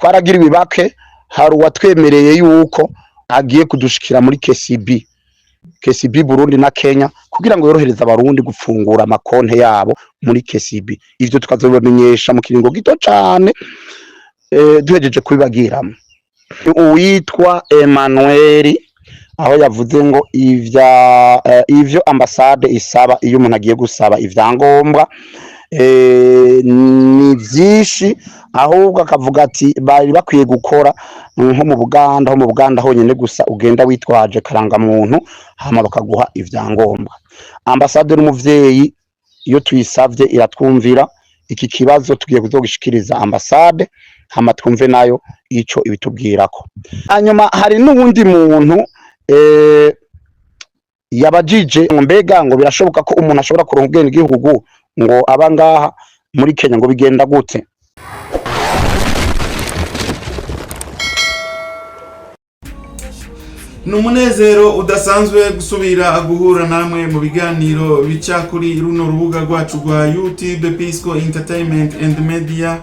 twaragiriwe bake, hari uwatwemereye yuko agiye kudushikira muri KCB Burundi na Kenya kugira ngo yorohereze abarundi gufungura amakonte yabo muri KCB. Ivyo tukazobamenyesha mu kiringo gito cane duhejeje kubibagiramo. Uwitwa Emmanuel aho yavuze ngo ivyo ambasade isaba iyo umuntu agiye gusaba ivyangombwa ni vyinshi, ahubwo akavuga ati bari bakwiye gukora nko mu Buganda honyene gusa ugenda witwaje karanga muntu hama bakaguha ivyangombwa. Ambasade n'umuvyeyi iyo tuyisavye iratwumvira, iki kibazo tugiye kuzogishikiriza ambasade hama twumve nayo ico ibitubwirako. Hanyuma hari n'uwundi muntu yabajije mbega ngo birashoboka ko umuntu ashobora kuronka ubwenegihugu ngo aba ngaha muri Kenya ngo bigenda gute? Numunezero udasanzwe gusubira guhura namwe mu biganiro bica kuri runo rubuga rwacu rwa YouTube Pisco Entertainment and Media.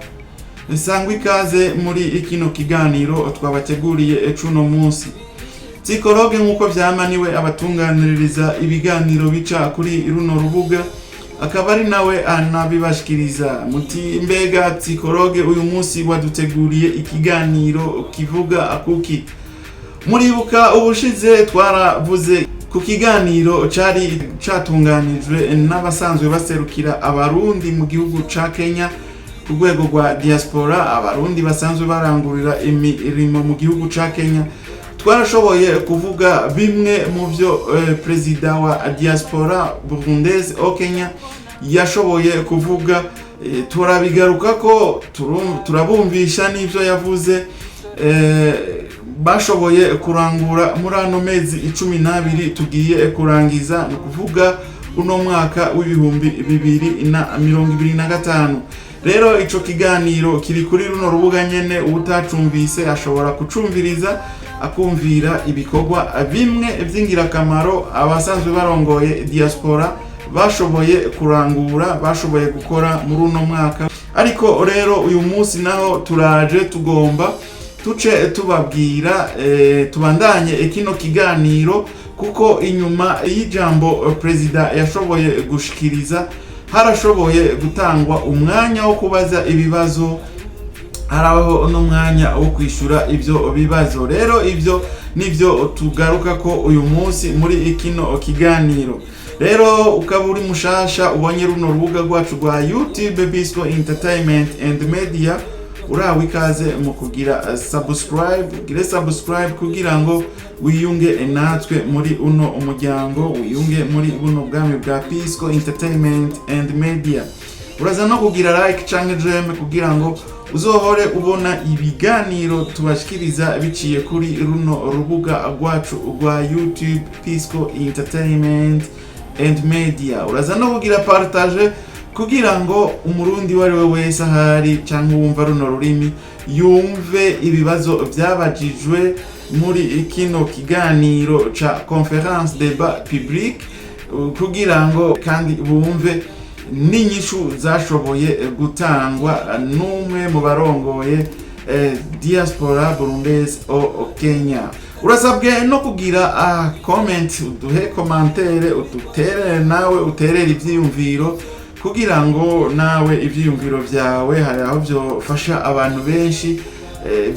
Sangwa ikaze muri ikino kiganiro twabateguriye cuno munsi. Psikologe nkuko vyamaniwe abatunganiririza ibiganiro bica kuri runo rubuga, akaba ari nawe anabibashikiriza. Muti mbega psikologe uyu munsi waduteguriye ikiganiro kivuga akuki? Muribuka ubushize twaravuze ku kiganiro cari catunganijwe n'abasanzwe baserukira abarundi mu gihugu ca Kenya ku rwego rwa diaspora, abarundi basanzwe barangurira imirimo mu gihugu ca Kenya. Twarashoboye kuvuga bimwe mu vyo perezida wa diaspora burundaise au Kenya yashoboye kuvuga, turabigaruka ko turabumvisha n'ivyo yavuze bashoboye kurangura muri ano mezi 12 tugiye kurangiza, no kuvuga uno mwaka w'ibihumbi 2025. Rero ico kiganiro kiri kuri runo rubuga nyene, utacumvise ashobora kucumviriza akumvira ibikorwa bimwe vy'ingirakamaro abasanzwe barongoye diaspora bashoboye kurangura, bashoboye gukora muri uno mwaka. Ariko rero uyu munsi naho turaje tugomba tuce tubabwira tubandanye kino kiganiro, kuko inyuma y'ijambo perezida yashoboye gushikiriza harashoboye gutangwa umwanya wo kubaza ibibazo, haraho n'umwanya wo kwishura ivyo bibazo. Rero ivyo nivyo tugaruka ko uyu munsi muri ikino kiganiro. Rero ukaba uri mushasha ubonye runo rubuga rwacu rwa YouTube Pisco Entertainment and Media, urawe ikaze mu kugira subscribe kugira ngo wiyunge natwe muri uno umuryango, wiyunge muri buno bwami bwa Pisco Entertainment and Media. Uraza no kugira like canke j'aime kugira ngo uzohore ubona ibiganiro tubashikiriza biciye kuri runo rubuga rwacu rwa YouTube Pisco Entertainment and Media. Uraza no kugira partage kugira ngo umurundi wari we wese ahari canke wumva runo rurimi yumve ibibazo vyabajijwe muri ikino kiganiro ca conference débat public, kugira ngo kandi bumve n'inyishu zashoboye gutangwa n'umwe mu barongoye diaspora burundaise au Kenya. Urasabwe no kugira comment, uduhe commentaire, udutere nawe uterere ivyiyumviro kugira ngo nawe ivyiyumviro vyawe hari aho vyofasha abantu benshi,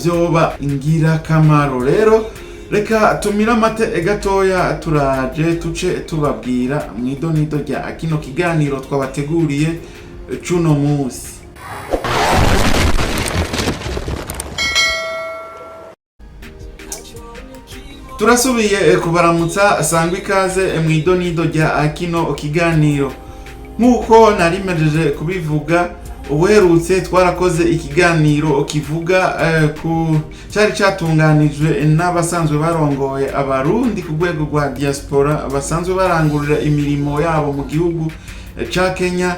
vyoba ingirakamaro. Rero reka tumira amate gatoya turaje tuce tubabwira mwidonido rya kino kiganiro twabateguriye cuno munsi. Turasubiye kubaramutsa, sangwa ikaze mwidonido rya kino kiganiro. Nkuko narimejeje kubivuga, ubuherutse twarakoze ikiganiro kivuga ku cyari cyatunganijwe n'abasanzwe barongoye abarundi ku rwego rwa diaspora basanzwe barangurira imirimo yabo mu gihugu ca Kenya.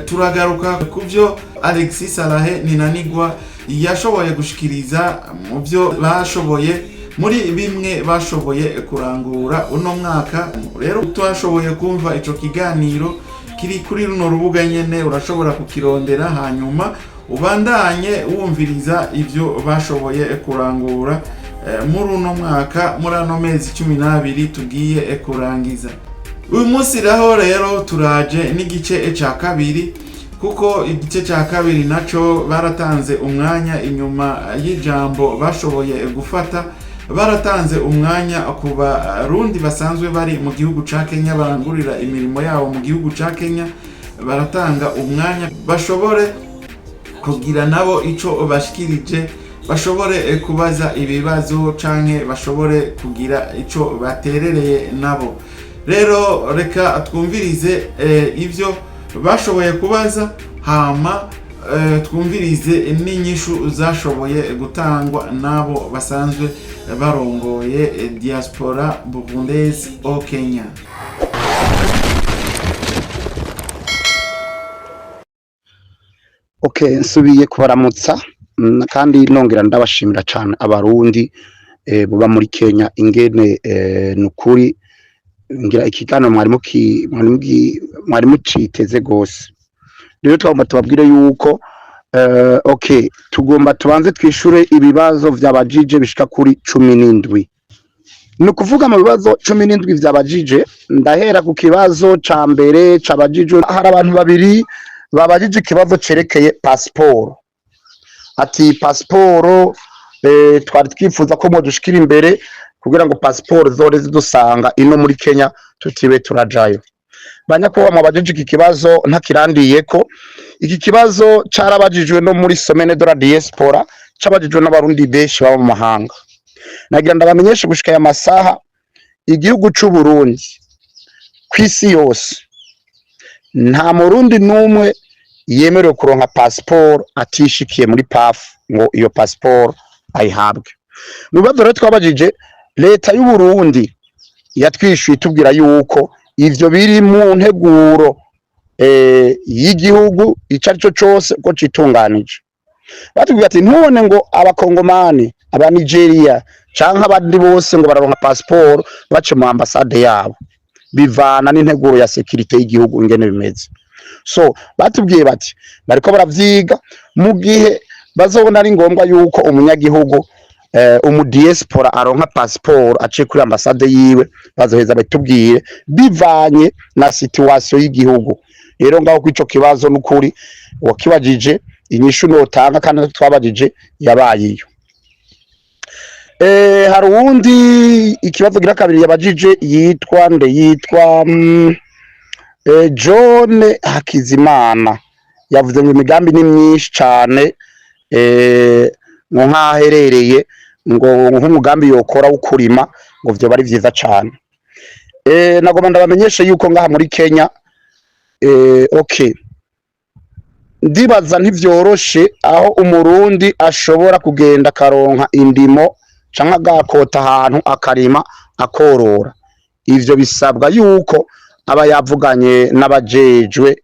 Turagaruka ku byo Alexis Salahe Ninanigwa yashoboye gushikiriza mu byo bashoboye muri bimwe bashoboye kurangura uno mwaka. Rero twashoboye kumva ico kiganiro kiri kuri runo rubuga nyene, urashobora kukirondera hanyuma ubandanye wumviriza ivyo bashoboye kurangura muri uno mwaka, muri ano mezi 12 tugiye kurangiza. Uyu munsi rero turaje n'igice ca kabiri, kuko igice ca kabiri naco baratanze umwanya inyuma y'ijambo bashoboye gufata. Baratanze umwanya ku barundi basanzwe bari mu gihugu ca Kenya barangurira imirimo yabo mu gihugu ca Kenya, baratanga umwanya bashobore kugira nabo ico bashikirije, bashobore kubaza ibibazo canke bashobore kugira ico baterereye nabo. Rero reka twumvirize ivyo bashoboye kubaza, hama twumvirize n'inyishu zashoboye gutangwa nabo basanzwe barongoye diaspora burundaise au Kenya. Okay, nsubiye kubaramutsa kandi nongera ndabashimira cyane abarundi buba muri Kenya ingene nukuri ngira ikiganiro mwari muciteze gose. Rero twagomba tubabwire yuko okay, tugomba tubanze twishure ibibazo vy'abajije bishika kuri 17. Ni kuvuga mu bibazo 17 vy'abajije, ndahera ku kibazo ca mbere c'abajije. Hari abantu babiri babajije ikibazo cerekeye passport. Ati passport twari twifuza ko modushikira imbere kugira ngo passport zore zidusanga ino muri Kenya tutibe turajayo. Banyakubahwa mwabajije iki kibazo ntakirandiye ko iki kibazo carabajijwe no muri Semaine de la Diaspora, cabajijwe n'abarundi benshi baba mu mahanga. Nagira ndabamenyeshe gushika ya masaha igihugu c'u Burundi kwisi yose nta murundi numwe yemerewe kuronka passport atishikiye muri PAF ngo iyo passport ayihabwe. Mu bibazo rero twabajije, leta y'u Burundi yatwishuye tubwira yuko ivyo biri mu nteguro y'igihugu icarico cose ko citunganije. Batubwira ati ntubone ngo abakongomani, aba Nigeria canke abandi bose ngo bararonka passport bace mu ambassade yabo, bivana n'integuro ya security y'igihugu ingene bimeze. So batubwiye bati bariko baravyiga, mu gihe bazobona ari ngombwa yuko umunyagihugu diaspora aronka passport aciye kuri ambassade yiwe, bazoheza batubwire bivanye na situation y'igihugu. Rero ngaho kwico kibazo n'ukuri wakibajije inyishu notanga kandi twabajije yabayiyo. Hari uwundi ikibazo gira kabiri yabajije yitwa John Hakizimana, yavuze ngo imigambi ni myinshi cyane ngo nkaherereye ngo nk'umugambi yokora ukurima ngo vyo bari vyiza cyane. Nagomba ndabamenyeshe yuko ngaha muri Kenya okay, ndibaza ntivyoroshe aho umurundi ashobora kugenda karonka indimo canke agakota ahantu akarima akorora. Ivyo bisabwa yuko aba yavuganye n'abajejwe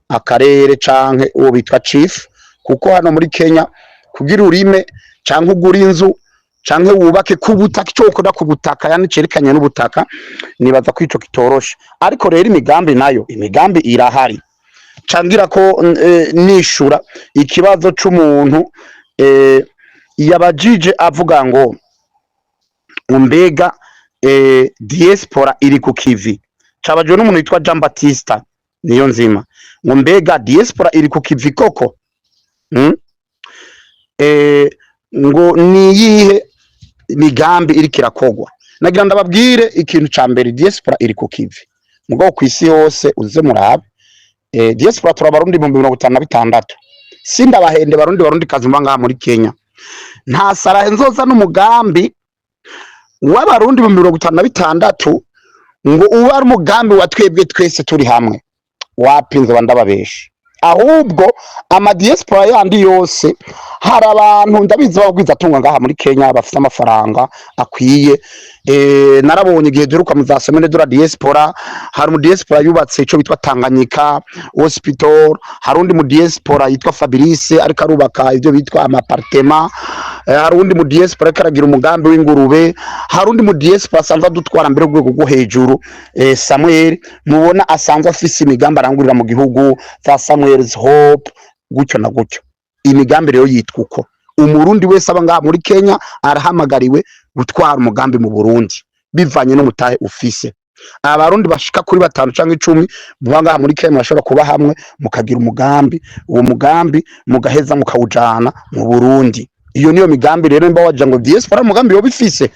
akarere canke uwo bitwa chief, kuko hano muri Kenya kugira urime canke ugura inzu canke wubake kubutaka icokora kubutaka, yani cerekanye n'ubutaka, nibaza ko ico kitoroshe. Ariko rero imigambi nayo, imigambi irahari. Cangira ko nishura ikibazo c'umuntu yabajije avuga ngo mbega diaspora iri ku kivi. Cabajwe n'umuntu witwa Jean Baptiste niyo nzima, ngo mbega diaspora iri ku kivi koko? Ngo niyihe migambi iri kirakogwa? Nagira ndababwire ikintu ca mbere, diaspora iri ku kivi mugabo kwisi yose uze murabe. Diaspora turabarundi mu 1956. Sindabahende barundi kazumba ngaha muri Kenya. Nta sarahe nzoza n'umugambi w'abarundi mu 1956 ngo uba ari umugambi wa twebwe twese turi hamwe. Wapinze bandababesha. Ahubwo ama diaspora yandi yose hari abantu ndabizi bagwiza tunga ngaha muri Kenya bafite amafaranga akwiye. Narabonye igihe duruka mu za Semaine de la Diaspora, hari mu diaspora yubatse ico bitwa Tanganyika Hospital, hari undi mu diaspora yitwa Fabrice ariko arubaka ivyo bitwa amapartement, hari undi mu diaspora karagira umugambi w'ingurube, hari undi mu diaspora asanzwe dutwara mbere rwego rwo hejuru, Samuel mubona asanzwe afise imigambi arangurira mu gihugu za Samuel's Hope gutyo na gutyo. imigambi rero yitwa uko. Umurundi wese aba ngaha muri Kenya arahamagariwe gutwara umugambi mu Burundi bivanye n'umutahe ufise. Abarundi bashika kuri 5 canke 10 banga muri Kenya bashobora kuba hamwe mukagira umugambi, uwo mugambi mugaheza mukawujana mu Burundi. Iyo niyo migambi rero mba waje ngo diaspora umugambi wo bifise.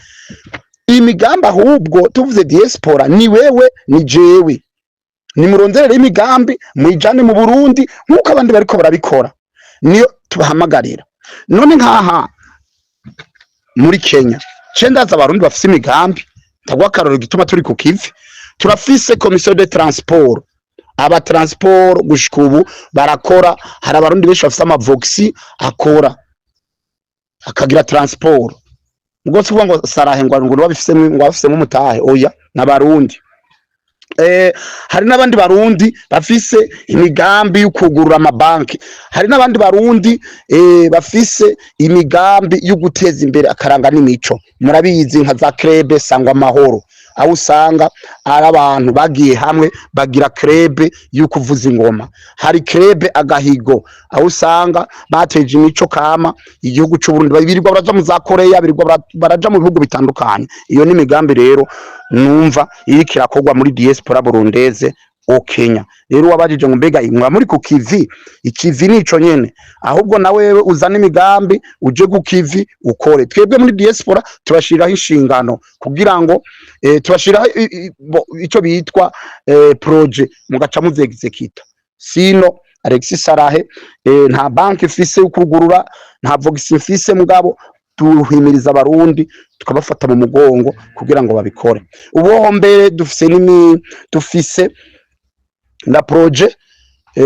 Imigambi ahubwo tuvuze diaspora ni wewe ni jewe. Ni muronderere imigambi muyijane mu Burundi nkuko abandi bariko barabikora. Niyo tubahamagarira. None nkaha muri Kenya cendaza abarundi bafise imigambi tagwa karoro gituma turi ku kivi turafise commission de transport aba transport gushika ubu barakora hari abarundi benshi bafise amavoxi akora akagira transport ubwo tuvuga ngo sarahe ngo bafise mu mutahe oya n'abarundi hari n'abandi barundi bafise imigambi yo kugurura amabanki, hari n'abandi barundi bafise imigambi yo guteza imbere akaranga n'imico. Murabizi nka za club sangwa amahoro aho usanga ari abantu bagiye hamwe bagira club yo kuvuza ingoma, hari club agahigo aho usanga bateje imico kama igihugu cy'u Burundi birirwa baraja mu za Korea birirwa baraja mu bihugu bitandukanye. Iyo ni imigambi rero numva iri kirakorwa muri diaspora burundeze o Kenya. Rero wabajije ngo mbega imwa muri ku kivi, ikivi nico nyene ahubwo nawe uzana imigambi uje ku kivi ukore. Twebwe muri diaspora tubashiraho inshingano kugira ngo tubashiraho ico bitwa projet mugaca muzegizekita. Sino Alexis Sarahe nta banki ifise ukugurura nta vox ifise mugabo tuhimiriza abarundi tukabafata mu mugongo kugira ngo babikore. Ubu mbere dufise na projet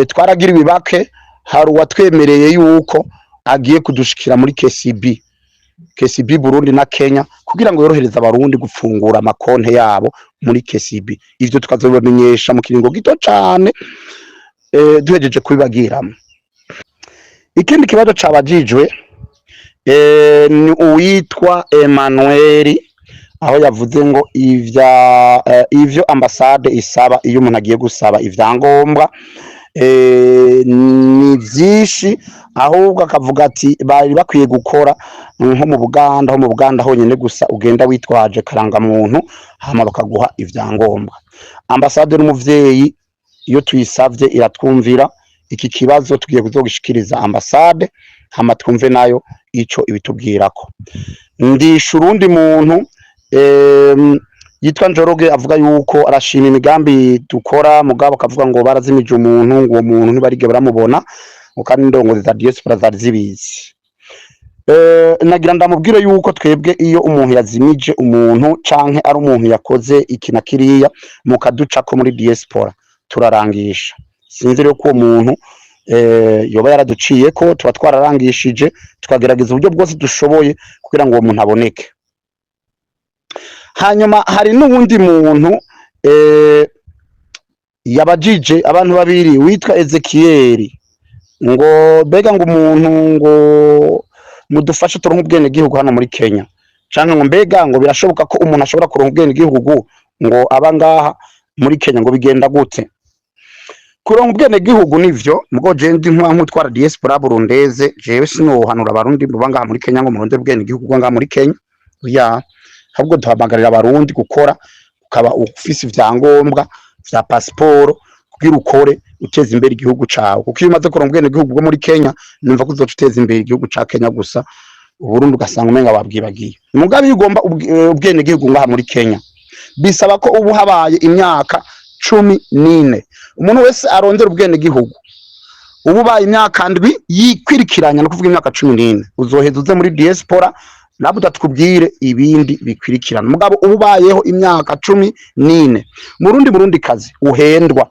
twaragira ibibake hari uwatwemereye yuko agiye kudushikira muri KCB Burundi na Kenya kugira ngo yorohereza abarundi gufungura amakonte yabo muri KCB. Ivyo tukazobamenyesha mu kiringo gito cyane duhejeje kubibagiramo. Ikindi kibazo cabajijwe ni uwitwa Emmanuel aho yavuze ngo ivyo ambasade isaba iyo umuntu agiye gusaba ivyangombwa ni vyinshi ahubwo akavuga ati bari bakwiye gukora nko mu Buganda honyene gusa ugenda witwaje karanga muntu hama bakaguha ivyangombwa. Ambasade n'umuvyeyi iyo tuyisavye iratwumvira. Iki kibazo tugiye kuzogishikiriza ambasade hama twumve nayo ico ibitubwirako. Ndisha urundi muntu yitwa Njoroge avuga yuko arashima imigambi dukora mugabo akavuga ngo barazimije umuntu ngo uwo muntu ntibarige baramubona kandi ndongo za diaspora zari zibizi. Nagira ndamubwire yuko twebwe iyo umuntu yazimije umuntu canke ari umuntu yakoze ikina kiriya mukaducako muri diaspora turarangisha. Sinzi rero ko uwo muntu yoba yaraduciye ko tuba twararangishije tukagerageza uburyo bwose dushoboye kugira ngo uwo muntu aboneke. Hanyuma hari n'ubundi muntu yabajije abantu babiri witwa Ezekiel ngo bega ngo umuntu ngo mudufashe turonke ubwene gihugu hano muri Kenya canke ngo mbega ngo birashoboka ko umuntu ashobora kuronka ubwene gihugu ngo abangaha muri Kenya ngo bigenda gute? Kuronka ubwene gihugu nivyo mugo je ndi nk'utwara diaspora burundeze jewe sinohanura abarundi banga muri Kenya ngo murondere ubwene gihugu nga muri Kenya ya ahubwo duhamagarira abarundi gukora ukaba ufise ivyangombwa vya passport kugira ukore uteza imbere igihugu cawe kuko iyo umaze kuronka ubwene gihugu bwo muri Kenya numva kuzotuteza imbere igihugu ca Kenya gusa Burundi ugasanga umenga wabwibagiye. Mugabe ugomba ubwene gihugu ngaha muri Kenya bisaba ko ubu habaye imyaka 14 umuntu wese arondera ubwene gihugu ubu baye imyaka ndwi yikwirikiranya no kuvuga imyaka 14 uzoheza uze muri diaspora nabuda tukubwire ibindi bikwirikirana. Mugabo ubu bayeho imyaka 14 Murundi kazi uhendwa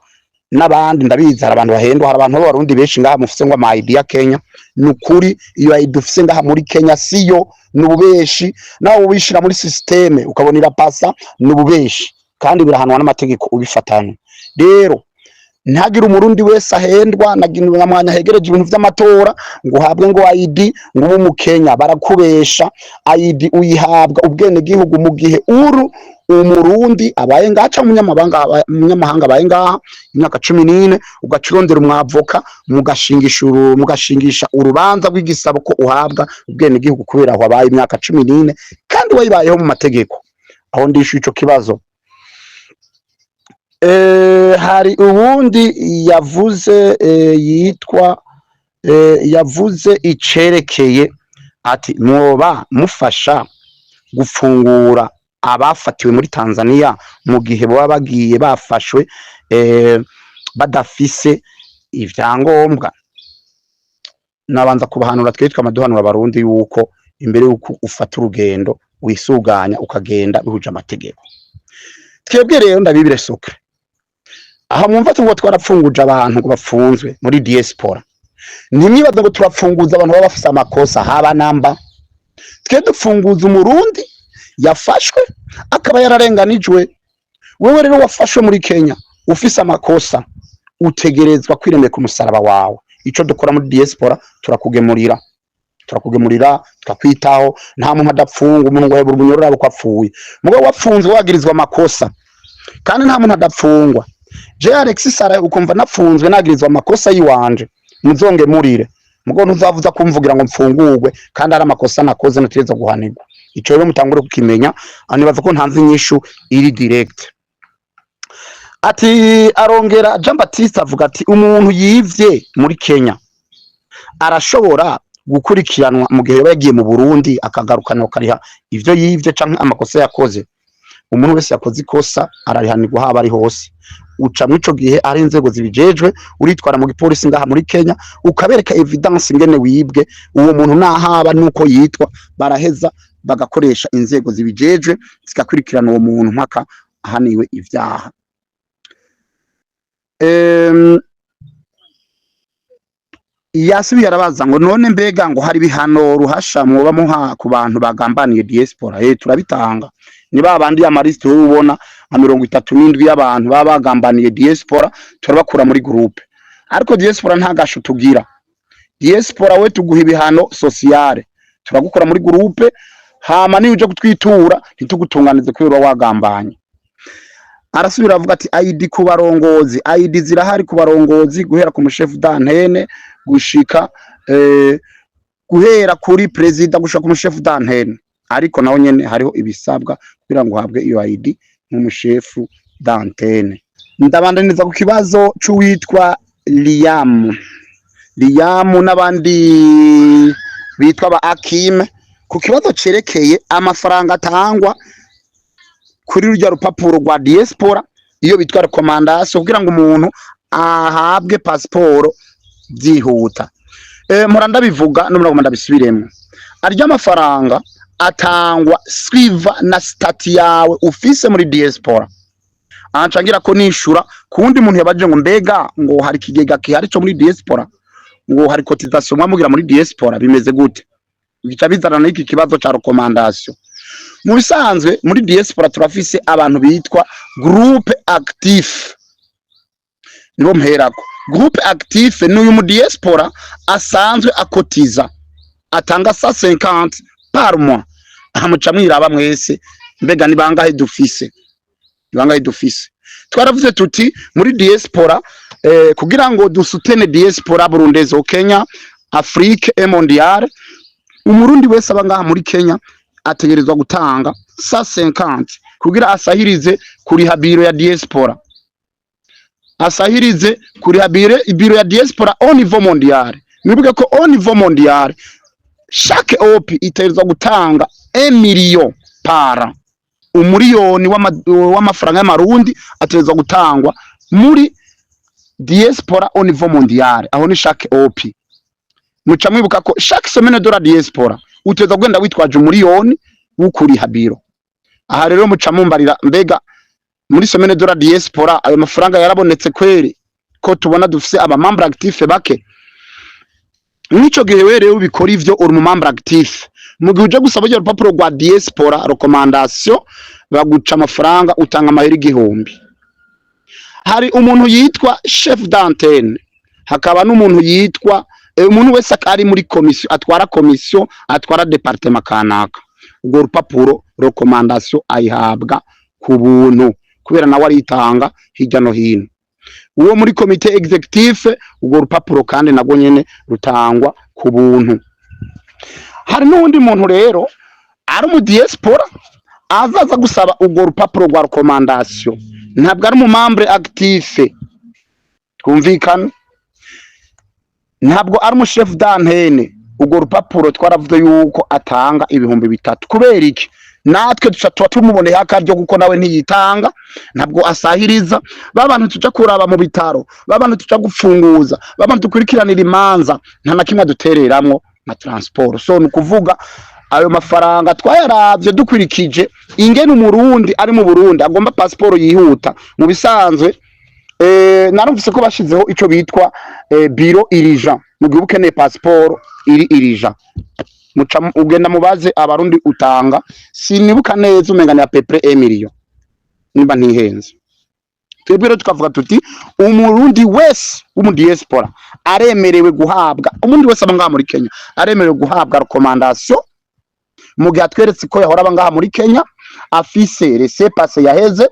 n'abandi ndabizi hari abantu bahendwa hari abantu b'abarundi benshi ngaha mufise ngo ama ID ya Kenya nukuri iyo ID ufise ngaha muri Kenya siyo nububeshi nawe ubishira muri systeme ukabonira pasa nububeshi kandi birahanwa n'amategeko ubifatanye. Rero ntihagire umurundi wese ahendwa na mwanya hegereje ibintu vy'amatora ngo uhabwe ngo ID ngo ube umukenya. Barakubesha. ID uyihabwa ubwene gihugu mu gihe umurundi abaye ngaca umunyamahanga abaye ngaha imyaka 14 ugacurondera umwavoka mugashingisha urubanza rw'igisabo ko uhabwa ubwene gihugu kubera aho abaye imyaka 14 kandi wayibayeho mu mategeko. Aho ndishu ico kibazo. Hari ubundi yavuze yavuze icerekeye ati mwoba mufasha gufungura abafatiwe muri Tanzania mu gihe baba bagiye bafashwe badafise ivyangombwa. Nabanza kubahanura twitwa amaduhanura abarundi yuko imbere yuko ufata urugendo wisuganya ukagenda bihuje amategeko. Twebwe rero ndabibire sokre aho mwumva ngo twarapfunguje abantu ngo bafunzwe muri diaspora. Nimwibaza ngo turapfunguza abantu baba bafise amakosa haba namba. Twe dufunguza umurundi yafashwe akaba yararenganijwe. Wewe rero wafashwe muri Kenya ufise amakosa utegerezwa kwiremeka umusaraba wawe. Ico dukora muri diaspora turakugemurira tukakwitaho. Nta muntu adapfunga umuntu ngo hebura umunyorora abo kwapfuye. Mugo wafunzwe wagirizwa amakosa kandi nta muntu adapfungwa. Je Alexis Sara ukumva nafunzwe nagirizwa amakosa yiwanje muzonge murire mugo ntuzavuza kumvugira ngo mfungurwe kandi ari amakosa nakoze natereza guhanirwa. Ico rero mutangure kukimenya. Anibaza ko ntanzi nyishu iri direct. Ati arongera Jean Baptiste avuga ati umuntu yivye muri Kenya arashobora gukurikiranwa mu gihe yagiye mu Burundi akagarukana kariha ivyo yivye canke amakosa yakoze. Umuntu wese yakoze ikosa ararihanirwa haba ari hose. Uca mwico gihe ari inzego zibijejwe uritwara mu gipolisi ngaha muri Kenya ukabereka evidence ingene wibwe uwo muntu nahaba nuko yitwa baraheza bagakoresha inzego zibijejwe zikakurikirana uwo muntu mpaka ahaniwe ivyaha. Yasubiye arabaza ngo none mbega ngo hari bihano ruhasha mwoba muha ku bantu bagambaniye diaspora. Turabitanga. Ni babandi amariste ubona nka 37 y'abantu baba bagambaniye diaspora turabakura muri groupe. Ariko diaspora ntagasho tugira. Diaspora we tuguha ibihano sociale turagukora muri groupe hama ni uje kutwitura ntitugutunganize kubera wagambanye. Arasubira avuga ati ID ku barongozi. ID zirahari ku barongozi guhera ku mushefu d'antenne gushika guhera kuri president gushika ku mushefu d'antenne. Ariko naho nyene hariho ibisabwa kugira ngo uhabwe iyo ID nk'umushefu d'antenne. Ndabandaniza ku kibazo c'uwitwa Liam n'abandi bitwa ba Akim ku kibazo cerekeye amafaranga atangwa kuri rujya rupapuro rwa diaspora iyo bitwa recommandation kugira ngo umuntu ahabwe passport byihuta. Muranda bivuga no muragomba ndabisubiremo. Arya amafaranga atangwa swiva na stati yawe ufise muri diaspora. Ancangira ko nishura kundi muntu yabaje ngo mbega ngo hari kigega kihari cyo muri diaspora ngo hari cotisation mwamugira muri diaspora bimeze gute. Bica bizana n'iki kibazo ca recommandation. Mu bisanzwe muri diaspora turafise abantu bitwa groupe actif. Nibo mherako. Groupe actif n'uyu mu diaspora asanzwe akotiza atanga 150 par mois. Amuca mwiraba mwese mbega ni bangahe dufise. Twaravuze tuti muri diaspora kugira ngo dusutene diaspora burundezo Kenya, Afrique et mondiale umurundi wese abangaha muri Kenya ategerezwa gutanga 150 kugira asahirize kuri habiro ya diaspora. Asahirize kuri habiro ya diaspora au niveau mondial. Nibuke ko au niveau mondial chaque OP itegerezwa gutanga 1 million par umuriyoni w'amafaranga y'amarundi ategerezwa gutangwa muri diaspora au niveau mondial. Aho ni chaque OP. Muca mwibuka ko chaque semaine de la diaspora uteza gwenda witwaje umuriyoni w'ukuri habiro. Aha rero muca mumbarira mbega muri semaine de la diaspora ayo mafaranga yarabonetse kweri ko tubona dufise aba membre actif bake. Nico gihe we rero ubikora ivyo uri mu membre actif mu gihe uje gusaba ryo rupapuro rwa diaspora recommandation baguca amafaranga utanga amahera 1000. hari umuntu yitwa chef d'antenne, hakaba n'umuntu yitwa umuntu wese ari muri komisiyo atwara departement kanaka. Ubwo rupapuro recommandation ayihabwa ku buntu kubera nawe aritanga hirya no hino. Uwo muri komite executive ubwo rupapuro kandi nabwo nyene rutangwa ku buntu. Hari n'undi muntu rero ari mu diaspora azaza gusaba ubwo rupapuro rwa recommandation, ntabwo ari mu membre active, twumvikana, ntabwo ari mu chef d'antenne. Ubwo rupapuro twaravuze yuko atanga ibihumbi 3. Kubera iki? Natwe tuba tumuboneye akaryo kuko nawe ntiyitanga, ntabwo asahiriza. Babantu tuja kuraba mu bitaro, babantu tuja gufunguza, babantu tukurikiranira imanza, nta na kimwe dutereramwo na transport. So nukuvuga ayo mafaranga twayaravye dukurikije ingene umurundi ari mu Burundi agomba passport yihuta. Mu bisanzwe narumvise ko bashizeho ico bitwa biro irija. Mu gihe ukeneye passport irija, ugenda mubaze abarundi utanga, sinibuka neza umenga ya pepre 1 million nimba ntihenze. Twebwe tukavuga tuti umurundi wese mu diaspora aremerewe guhabwa, umurundi wese abangaha muri Kenya aremerewe guhabwa recommandation mu gihe atweretse ko yahora abangaha muri Kenya afise laissez-passer yaheze,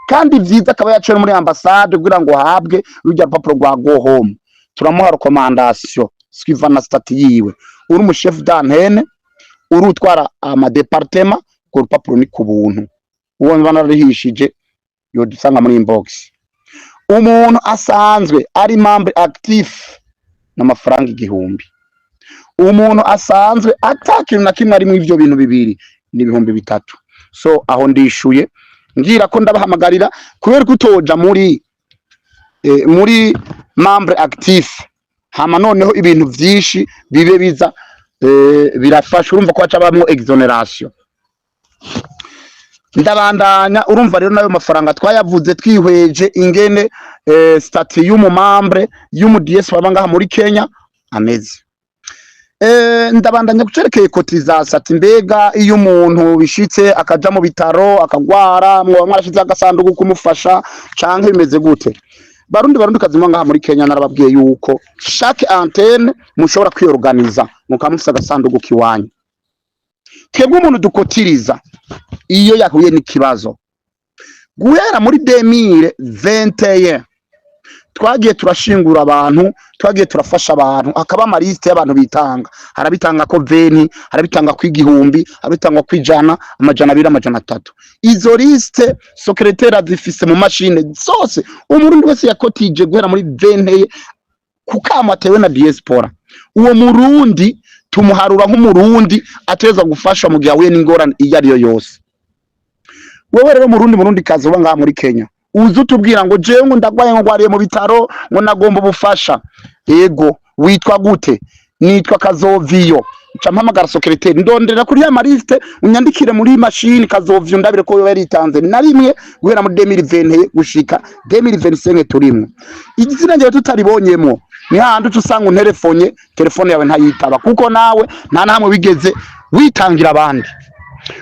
kandi vyiza akaba yaciye muri ambassade kugira ngo ahabwe rujya rupapuro rwa go home. Turamuha recommandation skiva na stati yiwe. Uri mu chef d'antenne, uri utwara ama departement, ko rupapuro ni ku buntu. Uwo banarihishije yo dusanga muri inbox. Umuntu asanzwe ari membre active n'amafaranga 1000. Umuntu asanzwe atakintu na kimwe ari mu ivyo bintu bibiri ni ibihumbi 3. So aho ndishuye ngira ko ndabahamagarira kubera kutoja muri membre active, hama noneho ibintu vyinshi bibe biza birafasha. Urumva ko acabamwo exoneration. Ndabandanya, urumva rero nayo mafaranga twayavuze twihweje ingene statut y'umu membre y'umu diaspora bangaha muri Kenya ameze. Ndabandanya gucerekeye cotisation ati mbega iyo umuntu bishitse akaja mu bitaro akagwara mwo mwarashize agasanduku kumufasha canke bimeze gute? Barundi kazimwa ngaha muri Kenya narababwiye yuko chaque antenne mushobora kwiorganiza mukamufisa agasanduku kiwanyu. Twebwe umuntu dukotiriza iyo yahuye n'ikibazo. Guhera muri 2021 twagiye turashingura abantu, twagiye turafasha abantu, akaba amaliste y'abantu bitanga. Harabitanga ko 20, harabitanga ko 1000, harabitanga ko 100, amajana 2, amajana 3. Izo liste secrétaire azifise mu machine zose. Umurundi wese yakotije guhera muri 20 kukamatewe na diaspora. Uwo murundi tumuharura nk'umurundi ateza gufasha mu gihe ahuye n'ingorane iyo ari yo yose. Wewe rero murundi kazi uba ngaha muri Kenya, uzutubwira ngo jewe ngo ndagwaye ngo gwariye mu bitaro ngo nagomba ubufasha. Ego witwa gute? Nitwa Kazoviyo. Campamagara secrétaire ndondera kuri ya mariste unyandikire muri machine Kazoviyo ndabire ko yo yaritanze na rimwe guhera muri 2020 gushika 2025 turimwe. Igizina ngiye tutaribonyemo ni handi usanga telefone yawe ntayitaba kuko nawe nta namwe bigeze witangira abandi.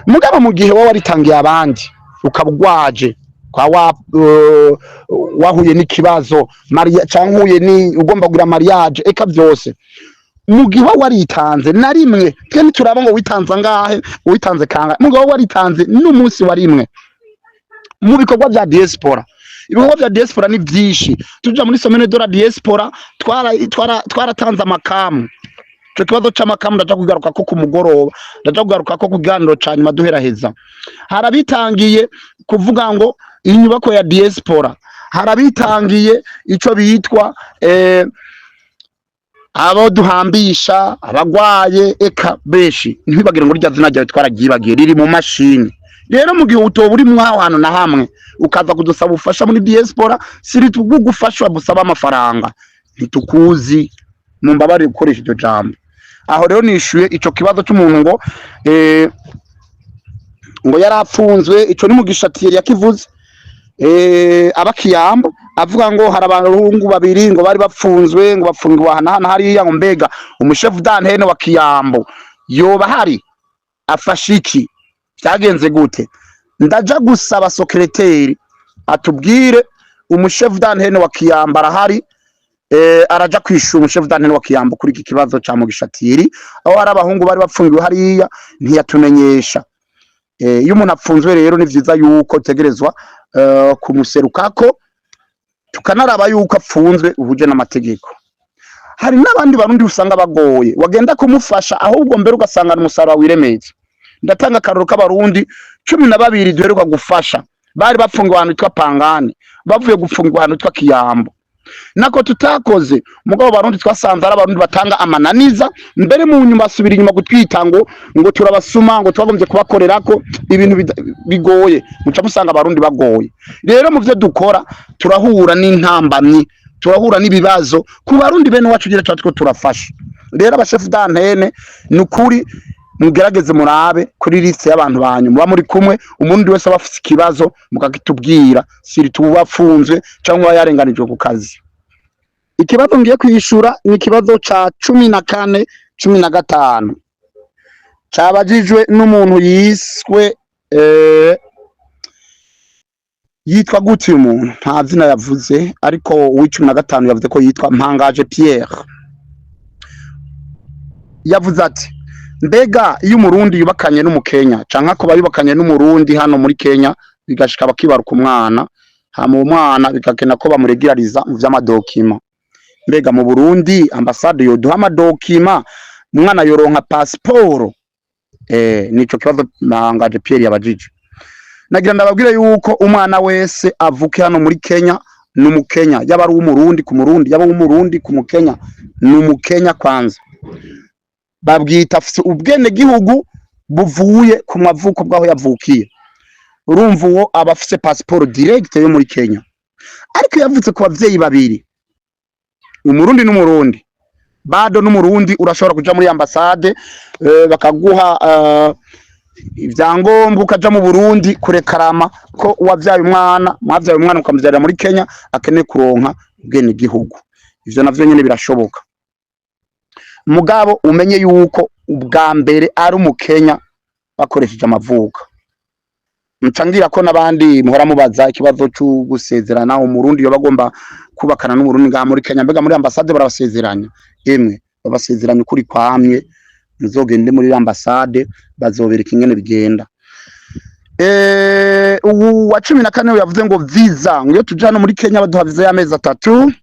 Mugabo mu gihe wowe waritangiye abandi ukabugwaje kwa wahuye n'ikibazo Maria cankuye ni ugomba kugira mariage eka byose, mu gihe waritanze na rimwe twe turaba ngo witanze ngahe witanze kanga, mugabo waritanze n'umunsi wa rimwe mu bikorwa bya diaspora. Ibikorwa bya diaspora ni byinshi, tuja muri semaine de la diaspora twaratanze amakamu. Cyo kibazo c'amakamu ndaja kugaruka ko ku mugoroba, ndaja kugaruka ko kuganiro cyanyuma duheraheza. Harabitangiye kuvuga ngo inyubako ya diaspora, harabitangiye ico bitwa abo duhambisha abagwaye eka beshi ntibagire ngo rya zina ryawe twaragibagiye riri mu mashini. Rero mu gihe utoba uri mwahantu na hamwe ukaza kudusaba ubufasha muri diaspora, siri tugufasha busaba amafaranga ntitukuzi, mumbabare gukoresha iryo jambo. Aho rero nishuye ico kibazo cy'umuntu ngo yarapfunzwe, ico ni mugishatiye yakivuze abakiyambo avuga ngo hari abarungu babiri ngo bari bapfunzwe ngo bapfungiwa hana hari ya ngo mbega umushefu d'antenne wa Kiyambo yoba hari afashiki byagenze gute? Ndaja gusaba secrétaire atubwire umushefu dantene wa Kiyamba arahari, araja kwishura umushefu dantene wa Kiyamba kuri iki kibazo ca Mugisha Thierry, aho hari abahungu bari bapfungiwe hariya ntiyatumenyesha. Iyo umuntu apfunzwe rero ni vyiza yuko tegerezwa kumuserukako tukanaraba yuko apfunzwe ubuje n'amategeko. Hari n'abandi barundi usanga bagoye wagenda kumufasha ahubwo mbere ugasanga umusaraba wiremeze. Ndatanga akaruru k'abarundi 12 duheruka gufasha bari bapfungiwe ahantu hitwa Pangani bavuye gufungwa ahantu hitwa Kiyambo. Nako tutakoze mugabo barundi twasanze ari abarundi batanga amananiza mbere mu nyuma basubira inyuma gutwita ngo turabasuma ngo twagombye kubakorerako ibintu bigoye muca musanga abarundi bagoye. Rero mu byo dukora turahura n'intambamyi, turahura n'ibibazo ku barundi bene wacu gira cyatwo turafasha. Rero abashefu dantene nukuri mugerageze murabe kuri liste y'abantu banyu muba muri kumwe, umuntu wese abafite ikibazo mukagitubwira siri tubafunzwe cyangwa yarenganijwe ku kazi. Ikibazo ngiye kwishura ni ikibazo ca 14 15 cabajijwe n'umuntu yiswe yitwa gute umuntu nta zina yavuze, ariko uw'15 yavuze ko yitwa Mpangaje Pierre. Yavuze ati mbega iyo umurundi yubakanye n'umukenya canka ko bayubakanye n'umurundi hano muri Kenya bigashika bakibaruka umwana hama umwana bikakena ko bamuregirariza mu vy'amadokima, mbega mu Burundi ambassade yo duha amadokima umwana yoronka passport? Nico kibazo Mpangaje Pierre yabajije. Nagira ndababwire yuko umwana wese avuke hano muri Kenya n'umukenya, yaba ari umurundi ku murundi, yaba umurundi ku mukenya n'umukenya kwanza. Babwita ubwene gihugu buvuye ku mavuko bwaho yavukiye. Urumva uwo abafise passport direct yo muri Kenya. Ariko yavutse ku bavyeyi babiri, umurundi n'umurundi, bado n'umurundi urashobora kuja muri ambassade bakaguha ivyangombwa ukaja mu Burundi kurekarama ko wavyaye umwana, mwavyaye umwana ukamuvyarira muri Kenya akeneye kuronka ubwene gihugu. Ivyo navyo nyene birashoboka. Mugabo umenye yuko ubwa mbere ari umukenya bakoresheje amavuka. Mcangira ko nabandi muhora mubaza ikibazo cyo gusezerana umurundi yo bagomba kubakana n'umurundi nga muri Kenya, mbega muri ambassade barabasezeranya. Emwe babasezeranya kuri kwamye, muzogende muri ambassade bazobereka ingene bigenda. Ubu wa 14 yavuze ngo visa ngo tujana muri Kenya baduha visa y'amezi 3,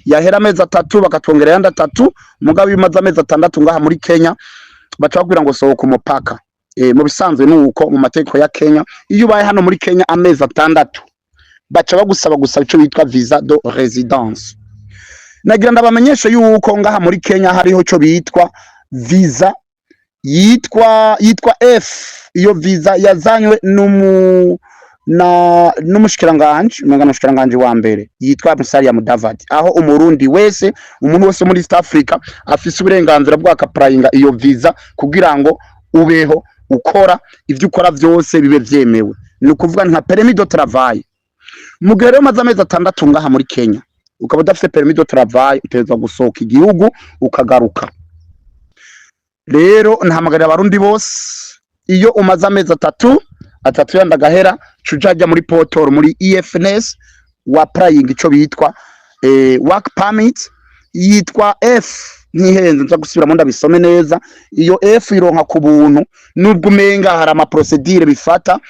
yahera amezi 3 bakatwongera yanda 3, mugabo bimaze amezi 6 ngaha muri Kenya bacakubwira ngo sohoka umupaka. Mu bisanzwe nuko mu mategeko ya Kenya iyo ubaye hano muri Kenya amezi 6 baca bagusaba ico bitwa visa de residence. Nagira ndabamenyesha yuko ngaha muri Kenya hariho ico bitwa visa yitwa F. Iyo visa yazanywe n'umushikiranganje wa mbere yitwa Musalia Mudavadi, aho umurundi wese umuntu wese muri East Africa afise uburenganzira bwa kapurayinga iyo visa kugira ngo ubeho ukora ivyo ukora vyose bibe vyemewe. Ni ukuvuga nka permis de travail. Mugere maze amezi 6 ngaha muri Kenya ukaba udafite permis de travail utezwa gusohoka igihugu ukagaruka. Rero ntahamagarira abarundi bose iyo umaze amezi 3 yandagahera cujaja muri portal muri EFNS wa applying ico bitwa work permit yitwa F. Nihenze nza gusubira mu ndabisome neza. Iyo F ironka ku buntu nubwo umenga hari ama procedure bifata.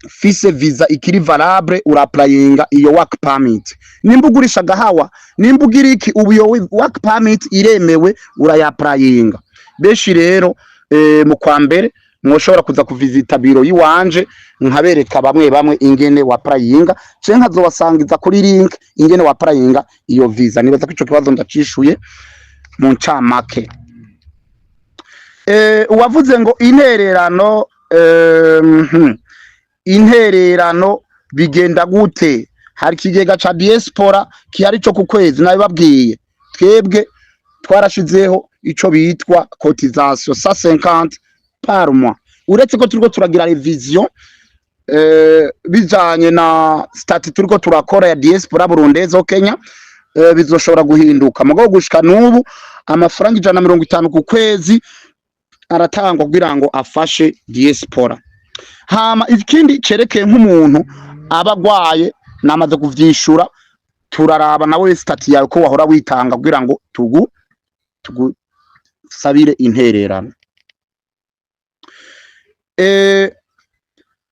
Fise visa ikiri valable ura applyinga iyo work permit. Nimba ugurisha gahawa, nimba ugira iki ubu yo work permit iremewe uraya applyinga. Beshi rero mu kwa mbere mwoshobora kuza kuvisita biro yiwanje nkabereka bamwe ingene wa applyinga cenka nkazobasangiza kuri link ingene wa applyinga iyo visa. Nibaza ko ico kibazo ndacishuye mu ncamake. Uwavuze ngo intererano bigenda gute? Hari kigega ca diaspora kihari cyo ku kwezi nabibabwiye. Twebwe twarashizeho ico bitwa cotisation 150 par mois. Uretse ko turiko turagira revision bijanye na statut turiko turakora ya diaspora burundezo Kenya, bizoshobora guhinduka. Mugabo gushika nubu amafaranga 150 ku kwezi aratangwa kugira ngo afashe diaspora. Hama ikindi cerekeye nk'umuntu abagwaye namaze kuvyishura turaraba nawe stati yawe ko wahora witanga kugira ngo tugusabire intererano.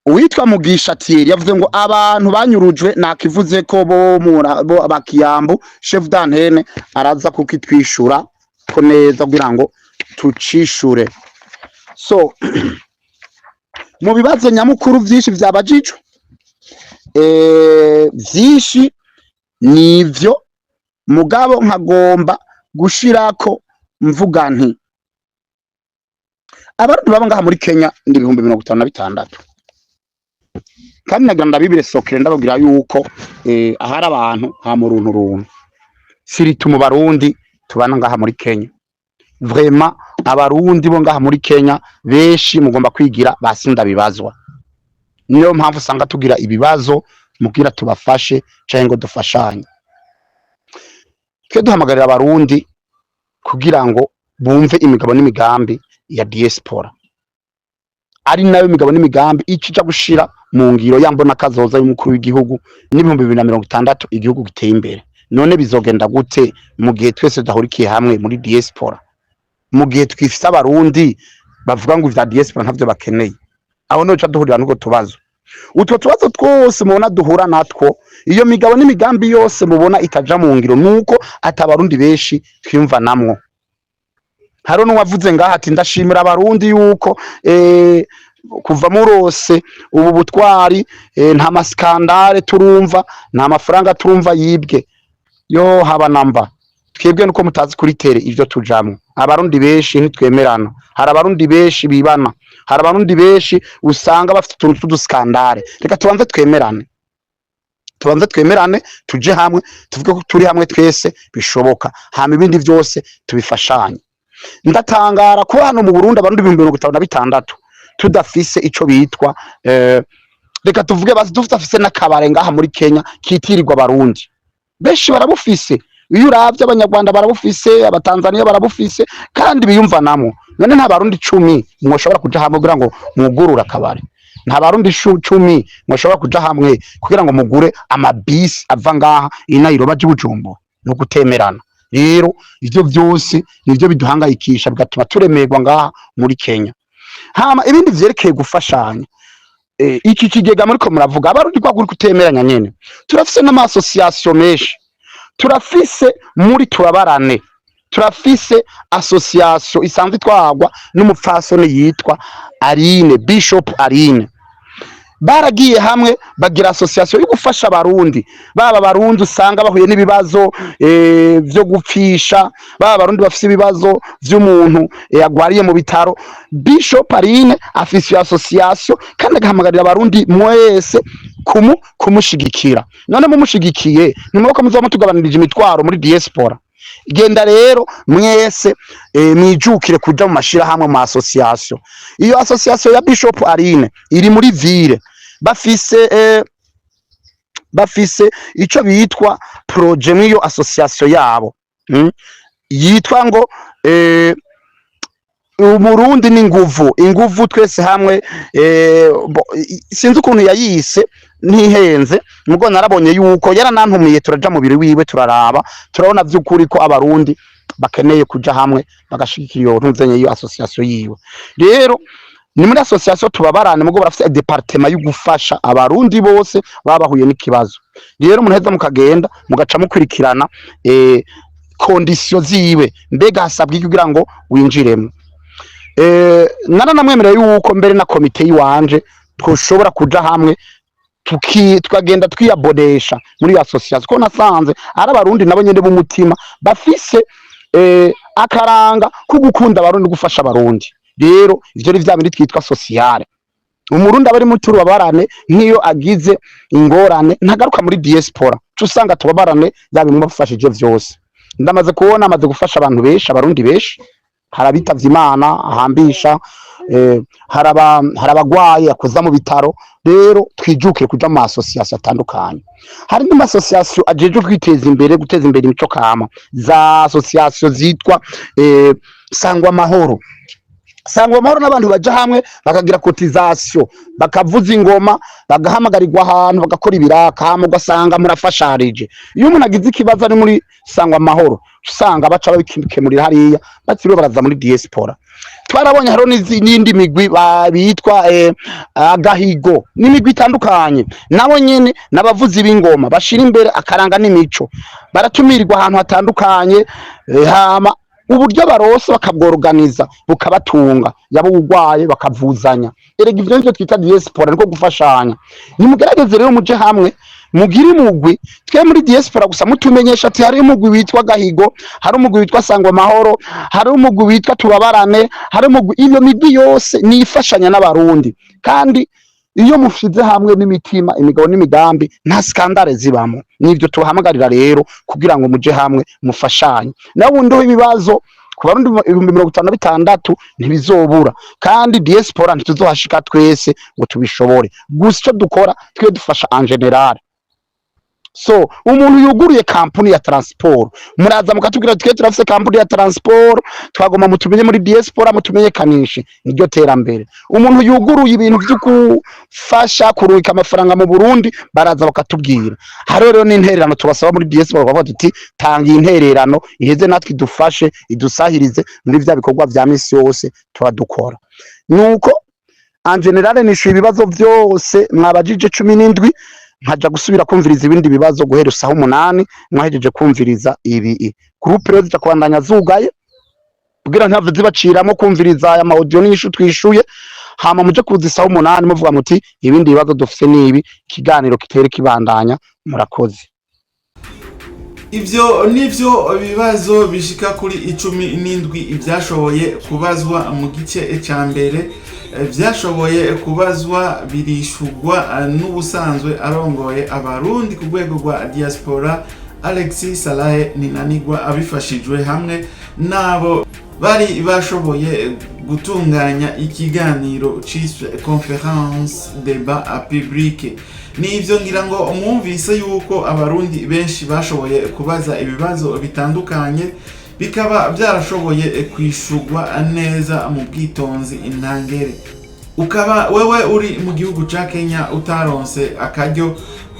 Uwitwa Mugisha Thierry yavuze ngo abantu banyurujwe nakivuze ko bo abakiyambu chef d'antenne araza kukitwishura ko neza kugira ngo tucishure. So mu bibazo nyamukuru vyinshi vyabajijwe vyinshi nivyo mugabo nkagomba gushirako mvuga nti abantu baba ngaha muri Kenya ndi 56 kandi nagira ndabibire sokere ndababwira yuko ahari abantu ha mu runtu siritu mu barundi tubana ngaha muri Kenya. Vraiment abarundi bo ngaha muri Kenya beshi mugomba kwigira basinda bibazwa, niyo mpamvu usanga tugira ibibazo mugira tubafashe canke ngo dufashanye. Twe duhamagarira abarundi kugira ngo bumve imigabo n'imigambi ya diaspora, ari nayo imigabo n'imigambi icija gushira mu ngiro yambona kazoza y'umukuru w'igihugu n'ibihumbi 2060 igihugu giteye imbere. None bizogenda gute mu gihe twese dahurikiye hamwe muri diaspora, mu gihe twifise abarundi bavuga ngo ivya diaspora ntavyo bakeneye? Aho noca duhurira nuko tubazo utwo tubazo twose mubona duhura natwo, iyo migabo n'imigambi yose mubona itaja mu ngiro nuko atabarundi beshi twiyumva namwo. Haro n'uwavuze ngaha ati ndashimira abarundi yuko kuva murose ubu butwari nta maskandale turumva, nta mafaranga turumva yibwe. Yo haba namba twebwe nuko mutazi kuri tere ivyo tujamwe. Abarundi beshi ntitwemerana, hari abarundi beshi bibana, hari abarundi beshi usanga bafite utuntu tuduskandale. Reka tubanze twemerane tuje hamwe tuvuge ko turi hamwe twese bishoboka, hama ibindi vyose tubifashanye. Ndatangara ko hano mu Burundi abarundi 56 tudafise ico bitwa reka tuvuge basi dufise n'akabare ngaha muri Kenya kitirirwa abarundi. Beshi barabufise, iyo uravye abanyarwanda barabufise, abatanzania barabufise kandi biyumva namwo. None nta barundi 10 mwoshobora kuja hamwe kugira ngo mugurura akabare? Nta barundi 10 mwoshobora kuja hamwe kugira ngo mugure amabisi ava ngaha Nairobi aje Bujumbura? No kutemerana. Rero ivyo vyose nivyo biduhangayikisha bigatuma turemerwa ngaha muri Kenya. Hama ibindi vyerekeye gufashanya, iki kigega muri ko muravuga abarundi kwa kuri kutemeranya nyene. Turafise n'ama association meshi, turafise muri turabarane, turafise association isanzwe twagwa n'umupfasoni yitwa Aline, Bishop Aline. Baragiye hamwe bagira association yo gufasha abarundi, baba barundi usanga bahuye n'ibibazo vyo gupfisha, baba barundi bafise ibibazo vy'umuntu yagwariye mu bitaro. Bishop Aline afise association kandi agahamagarira abarundi mwese kumushigikira. None mumushigikiye nimoko muzoba tugabanirije imitwaro muri diaspora. Genda rero mwese mwijukire kuja mu mashira hamwe mu association. Iyo association ya Bishop Aline iri muri ville, bafise ico bitwa projet mwiyo association yabo yitwa ngo Umurundi ni inguvu twese hamwe. Sinzi ukuntu yayise ntihenze, mugo narabonye yuko yaranantumiye turaja mu biri wiwe turaraba, turabona vy'ukuri ko abarundi bakeneye kuja hamwe bagashikira iyo ntuzenye iyo association yiwe. Rero ni muri association tubabarane, mugo barafite departement yo gufasha abarundi bose babahuye n'ikibazo. Rero munaheza mukagenda mugaca mukurikirana condition ziwe, mbega hasabwe kugira ngo winjiremo. Naranamwemereye yuko mbere na komite yiwanje twoshobora kuja hamwe tukagenda twiyabodesha muri association, ko nasanze ari abarundi nabo nyene b'umutima bafise akaranga ko gukunda abarundi, gufasha abarundi. Rero ivyo ari vya bindi twitwa sociale. Umurundi abari mu tubabarane nk'iyo agize ingorane ntagaruka muri diaspora, usanga tubabarane yabimufashije vyose. Ndamaze kubona amaze gufasha abantu beshi, abarundi beshi, harabitavye Imana ahambisha, harabagwaye akoza mu bitaro. Rero twijukire kuja mu association atandukanye. Hari n'ama association ajeje kwiteza imbere, guteza imbere imico kama, za association zitwa Sangwa Mahoro. Sangwa Amahoro n'abantu baja hamwe bakagira cotisation, bakavuza ingoma, bagahamagarirwa ahantu bagakora ibiraka, hama ugasanga murafasharije. Iyo umuntu agize ikibazo ari muri Sangwa Amahoro usanga baca babikemurira hariya batiriwe baraza muri diaspora. Twarabonye haro n'indi migwi bitwa agahigo n'imigwi itandukanye, nabo nyene n'abavuzi b'ingoma bashira imbere akaranga n'imico, baratumirirwa ahantu hatandukanye, hama uburyo barose bakabworganiza bukabatunga, yabo urwaye bakavuzanya. Erega ivyo nivyo twita diaspora, niko gufashanya. Nimugerageze rero muje hamwe mugire umugwi, twe muri diaspora gusa mutumenyesha ati hari umugwi witwa Gahigo, hari umugwi witwa Sangwa Amahoro, hari umugwi witwa Tubabarane, hari umugwi. Iyo migwi yose nifashanya n'abarundi, kandi iyo mushize hamwe n'imitima, imigabo n'imigambi, nta skandale zibamo. Nivyo tubahamagarira rero kugira ngo muje hamwe mufashanye. Na wundi w'ibibazo ku barundi 56 ntibizobura, kandi diaspora ntituzohashika twese ngo tubishobore. Gusa icyo dukora twe dufasha en general. So umuntu yuguruye kampuni ya transport, muraza mukatubwira twe turafise kampuni ya transport, twagoma mutumenye muri diaspora, mutumenyekanishe, niryo terambere. Umuntu yuguruye ibintu byo kufasha kuruika amafaranga mu Burundi, baraza bakatubwira. Haro rero n'intererano tubasaba muri diaspora, bavuga ati tanga intererano iheze natwe idufashe, idusahirize muri vya bikorwa vya misi yose twadukora. Nuko en general nishuye ibibazo byose mwabajije 17, nkaja gusubira kumviriza ibindi bibazo guhera saha 8 mwahejeje kumviriza ibi. Groupe rero zita kubandanya zugaye kugira ntave zibaciramo kumviriza aya audio n'ishu twishuye, hama muje kuzi saha 8 muvuga muti ibindi bibazo dufise nibi, kiganiro kitere kibandanya. Murakoze. Ivyo nivyo bibazo bishika kuri 17 ivyashoboye kubazwa mu gice ca mbere, vyashoboye kubazwa birishugwa n'ubusanzwe arongoye abarundi ku rwego rwa diaspora Alexis Salahe Ninanigwa, abifashijwe hamwe nabo bari bashoboye gutunganya ikiganiro ciswe conference débat public. Nivyo ngira ngo mwumvise yuko abarundi benshi bashoboye kubaza ibibazo bitandukanye, bikaba byarashoboye kwishugwa neza mu bwitonzi intangere. Ukaba wewe uri mu gihugu ca Kenya utaronse akaryo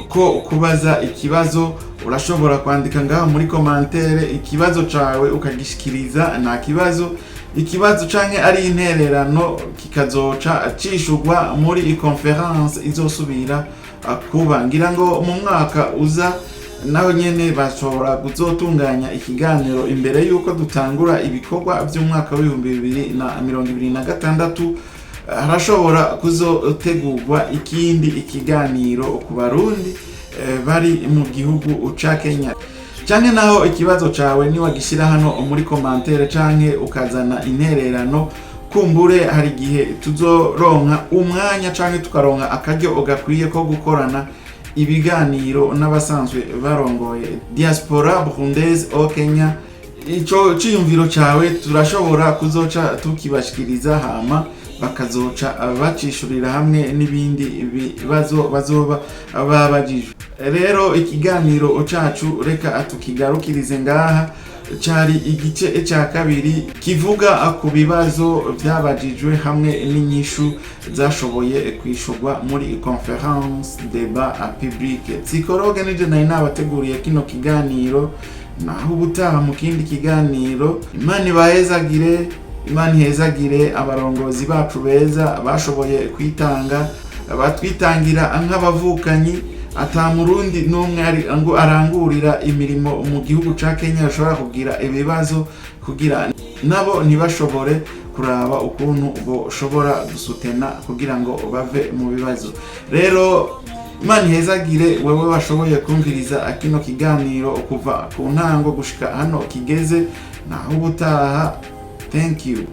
ko kubaza ikibazo, urashobora kwandika ngaho muri commentaire ikibazo cawe ukagishikiriza. Nta ikibazo canke ari intererano kikazoca cishugwa muri conference izosubira kuba. Ngira ngo mu mwaka uza naho nyene bashobora kuzotunganya ikiganiro imbere yuko dutangura ibikorwa by'umwaka w'2026. Harashobora kuzotegurwa ikindi ikiganiro ku barundi bari mu gihugu ca Kenya. Canke naho ikibazo cawe ni wagishira hano muri commentaire canke ukazana intererano, kumbure hari gihe tuzoronka umwanya canke tukaronka akaryo gakwiye ko gukorana ibiganiro n'abasanzwe barongoye diaspora burundaise au Kenya. Ico ciyumviro cawe turashobora kuzoca tukibashikiriza, hama bakazoca bacishurira hamwe n'ibindi bibazo bazoba babajijwe. Rero ikiganiro cacu reka tukigarukirize ngaha. Cari igice ca kabiri kivuga ku bibazo byabajijwe hamwe n'inyishu zashoboye kwishurwa muri conference débat public. Psychologue nije nayo nabateguriye kino kiganiro, naho ubutaha mu kindi kiganiro. Imana ihezagire abarongozi bacu beza bashoboye kwitanga, batwitangira nk'abavukanyi. Ata murundi n'umwe arangurira imirimo mu gihugu ca Kenya ashobora kugira ibibazo kugira nabo ntibashobore kuraba ukuntu boshobora gusutena kugira ngo bave mu bibazo. Rero Imana ihezagire wewe bashoboye kumviriza akino kiganiro kuva ku ntango gushika hano kigeze. Naho ubutaha. Thank you.